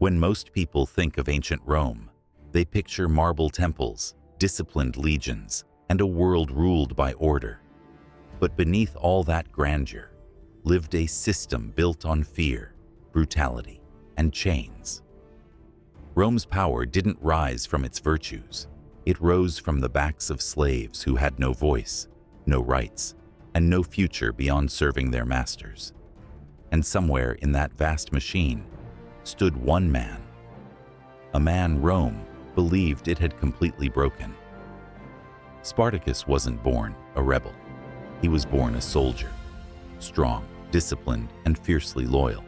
When most people think of ancient Rome, they picture marble temples, disciplined legions, and a world ruled by order. But beneath all that grandeur lived a system built on fear, brutality, and chains. Rome's power didn't rise from its virtues. It rose from the backs of slaves who had no voice, no rights, and no future beyond serving their masters. And somewhere in that vast machine stood one man, a man Rome believed it had completely broken. Spartacus wasn't born a rebel. He was born a soldier, strong, disciplined, and fiercely loyal.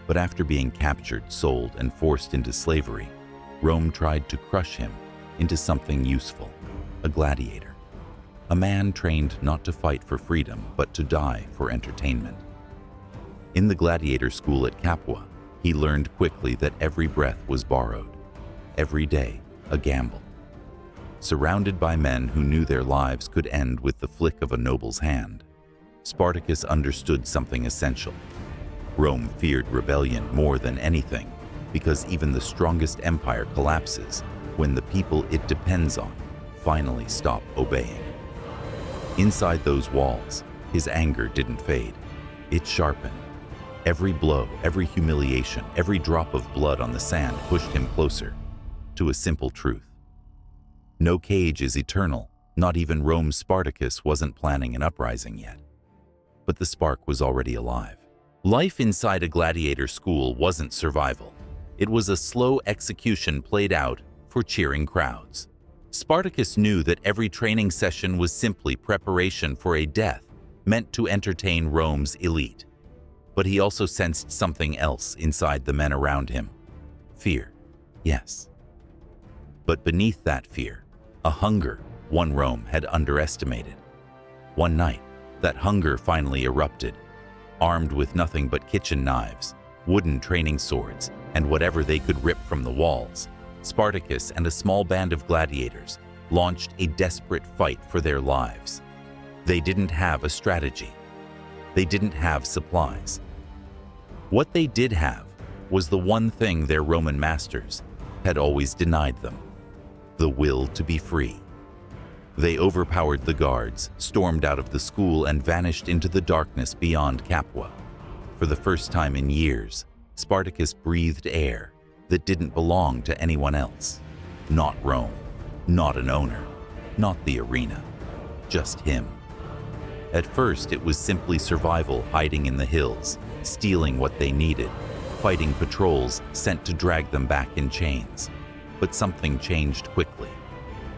But after being captured, sold, and forced into slavery, Rome tried to crush him into something useful, a gladiator. A man trained not to fight for freedom, but to die for entertainment. In the gladiator school at Capua, he learned quickly that every breath was borrowed, every day a gamble. Surrounded by men who knew their lives could end with the flick of a noble's hand, Spartacus understood something essential. Rome feared rebellion more than anything, because even the strongest empire collapses when the people it depends on finally stop obeying. Inside those walls, his anger didn't fade. It sharpened. Every blow, every humiliation, every drop of blood on the sand pushed him closer to a simple truth. No cage is eternal. Not even Rome's Spartacus wasn't planning an uprising yet. But the spark was already alive. Life inside a gladiator school wasn't survival. It was a slow execution played out for cheering crowds. Spartacus knew that every training session was simply preparation for a death meant to entertain Rome's elite. But he also sensed something else inside the men around him. Fear, yes. But beneath that fear, a hunger one Rome had underestimated. One night, that hunger finally erupted. Armed with nothing but kitchen knives, wooden training swords, and whatever they could rip from the walls, Spartacus and a small band of gladiators launched a desperate fight for their lives. They didn't have a strategy. They didn't have supplies. What they did have was the one thing their Roman masters had always denied them: the will to be free. They overpowered the guards, stormed out of the school, and vanished into the darkness beyond Capua. For the first time in years, Spartacus breathed air that didn't belong to anyone else. Not Rome, not an owner, not the arena, just him. At first, it was simply survival, hiding in the hills, stealing what they needed, fighting patrols sent to drag them back in chains. But something changed quickly.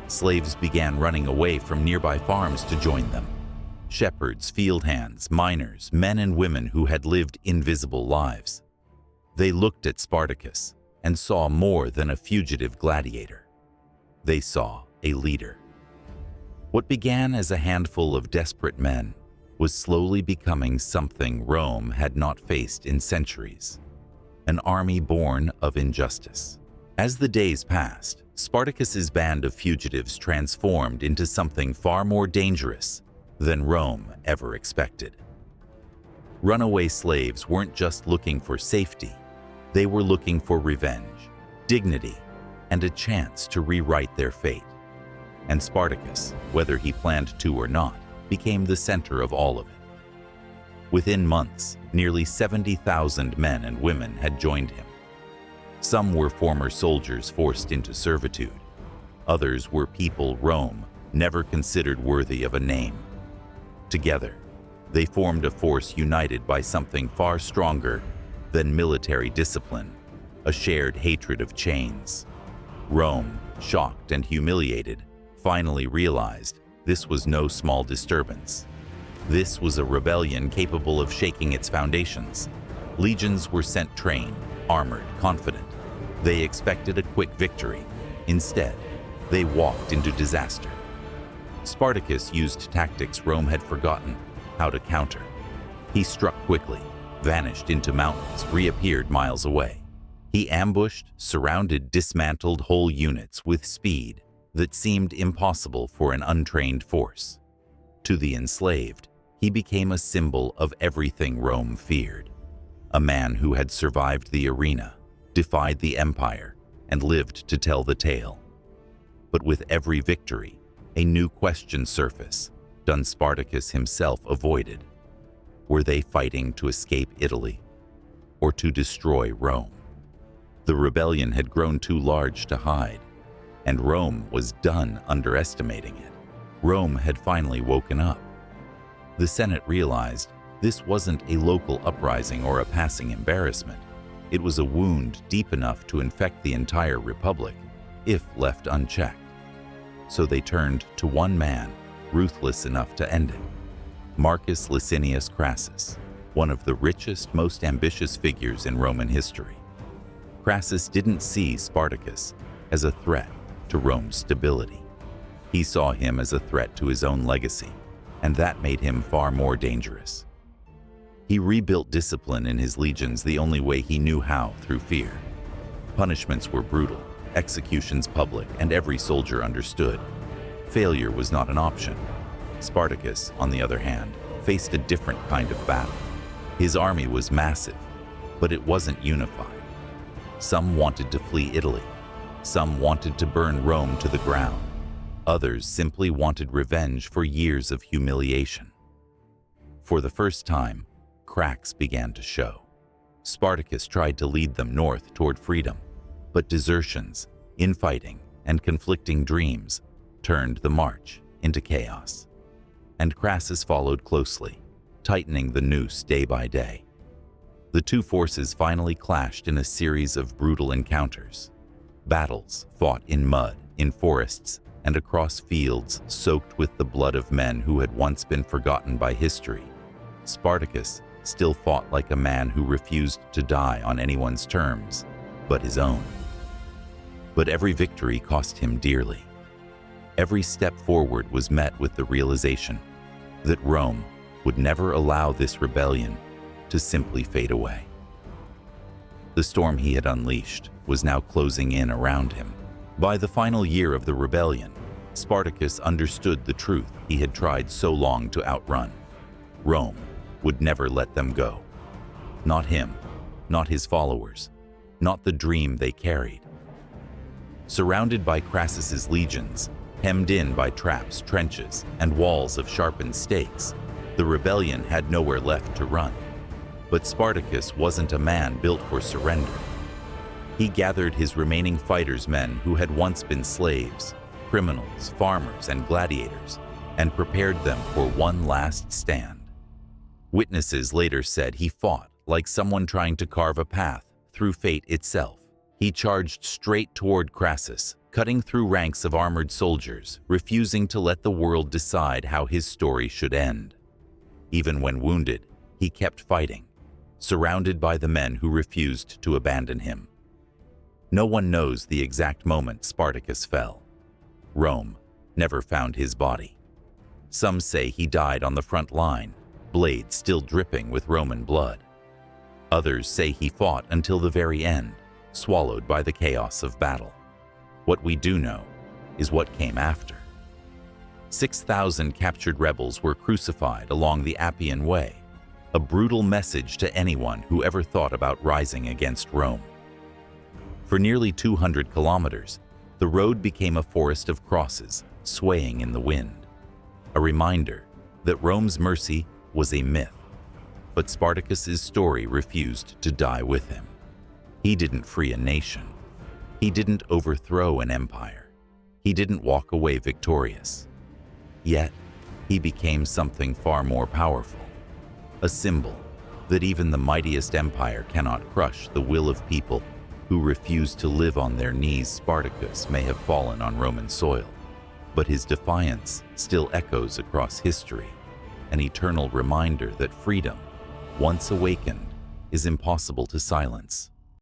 Slaves began running away from nearby farms to join them. Shepherds, field hands, miners, men and women who had lived invisible lives. They looked at Spartacus and saw more than a fugitive gladiator. They saw a leader. What began as a handful of desperate men was slowly becoming something Rome had not faced in centuries: an army born of injustice. As the days passed, Spartacus's band of fugitives transformed into something far more dangerous than Rome ever expected. Runaway slaves weren't just looking for safety. They were looking for revenge, dignity, and a chance to rewrite their fate. And Spartacus, whether he planned to or not, became the center of all of it. Within months, nearly 70,000 men and women had joined him. Some were former soldiers forced into servitude. Others were people Rome never considered worthy of a name. Together, they formed a force united by something far stronger than military discipline: a shared hatred of chains. Rome, shocked and humiliated, finally realized this was no small disturbance. This was a rebellion capable of shaking its foundations. Legions were sent trained, armored, confident. They expected a quick victory. Instead, they walked into disaster. Spartacus used tactics Rome had forgotten how to counter. He struck quickly, vanished into mountains, reappeared miles away. He ambushed, surrounded, dismantled whole units with speed that seemed impossible for an untrained force. To the enslaved, he became a symbol of everything Rome feared: a man who had survived the arena, defied the empire, and lived to tell the tale. But with every victory, a new question surfaced, done Spartacus himself avoided. Were they fighting to escape Italy, or to destroy Rome? The rebellion had grown too large to hide, and Rome was done underestimating it. Rome had finally woken up. The Senate realized this wasn't a local uprising or a passing embarrassment. It was a wound deep enough to infect the entire republic, if left unchecked. So they turned to one man, ruthless enough to end it. Marcus Licinius Crassus, one of the richest, most ambitious figures in Roman history. Crassus didn't see Spartacus as a threat to Rome's stability. He saw him as a threat to his own legacy, and that made him far more dangerous. He rebuilt discipline in his legions the only way he knew how, through fear. Punishments were brutal, executions public, and every soldier understood. Failure was not an option. Spartacus, on the other hand, faced a different kind of battle. His army was massive, but it wasn't unified. Some wanted to flee Italy. Some wanted to burn Rome to the ground. Others simply wanted revenge for years of humiliation. For the first time, cracks began to show. Spartacus tried to lead them north toward freedom, but desertions, infighting, and conflicting dreams turned the march into chaos. And Crassus followed closely, tightening the noose day by day. The two forces finally clashed in a series of brutal encounters. Battles fought in mud, in forests, and across fields soaked with the blood of men who had once been forgotten by history. Spartacus still fought like a man who refused to die on anyone's terms but his own. But every victory cost him dearly. Every step forward was met with the realization that Rome would never allow this rebellion to simply fade away. The storm he had unleashed was now closing in around him. By the final year of the rebellion, Spartacus understood the truth he had tried so long to outrun. Rome would never let them go. Not him, not his followers, not the dream they carried. Surrounded by Crassus's legions, hemmed in by traps, trenches, and walls of sharpened stakes, the rebellion had nowhere left to run. But Spartacus wasn't a man built for surrender. He gathered his remaining fighters' men who had once been slaves, criminals, farmers, and gladiators, and prepared them for one last stand. Witnesses later said he fought like someone trying to carve a path through fate itself. He charged straight toward Crassus, cutting through ranks of armored soldiers, refusing to let the world decide how his story should end. Even when wounded, he kept fighting, surrounded by the men who refused to abandon him. No one knows the exact moment Spartacus fell. Rome never found his body. Some say he died on the front line, blade still dripping with Roman blood. Others say he fought until the very end, swallowed by the chaos of battle. What we do know is what came after. 6,000 captured rebels were crucified along the Appian Way, a brutal message to anyone who ever thought about rising against Rome. For nearly 200 kilometers, the road became a forest of crosses, swaying in the wind. A reminder that Rome's mercy was a myth, but Spartacus's story refused to die with him. He didn't free a nation. He didn't overthrow an empire. He didn't walk away victorious. Yet, he became something far more powerful, a symbol that even the mightiest empire cannot crush the will of people who refuse to live on their knees. Spartacus may have fallen on Roman soil, but his defiance still echoes across history, an eternal reminder that freedom, once awakened, is impossible to silence.